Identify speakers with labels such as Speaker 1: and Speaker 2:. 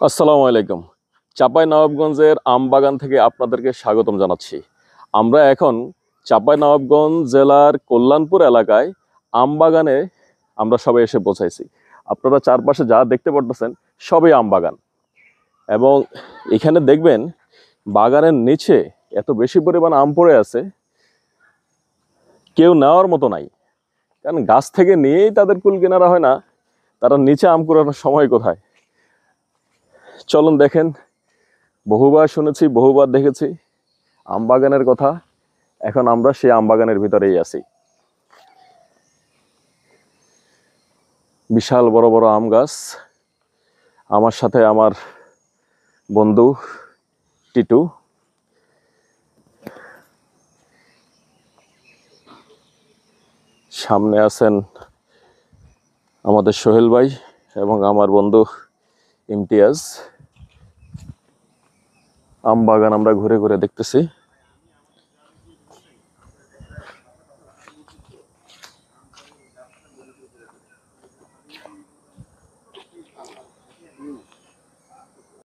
Speaker 1: আসসালামু আলাইকুম। চাঁপাইনবাবগঞ্জের আমবাগান থেকে আপনাদেরকে স্বাগতম জানাচ্ছি। আমরা এখন চাঁপাইনবাবগঞ্জ জেলার কল্যাণপুর এলাকায় আমবাগানে আমরা সবাই এসে পৌঁছাইছি। আপনারা চারপাশে যা দেখতে পারতেছেন সবই আমবাগান, এবং এখানে দেখবেন বাগানের নিচে এত বেশি পরিমাণ আম পড়ে আছে, কেউ নেওয়ার মতো নাই। কারণ গাছ থেকে নিয়েই তাদের কুল কেনারা হয় না, তারা নিচে আম কুড়ানোর সময় কোথায়? চলুন দেখেন। বহুবার শুনেছি, বহুবার দেখেছি আমবাগানের কথা। এখন আমরা সেই আমবাগানের ভিতরেই আছি। বিশাল বড় বড় আম গাছ। আমার সাথে আমার বন্ধু টিটু। সামনে আছেন আমাদের সোহেল ভাই এবং আমার বন্ধু ইমতিয়াজ। আমবাগান আমরা ঘুরে ঘুরে দেখতেছি।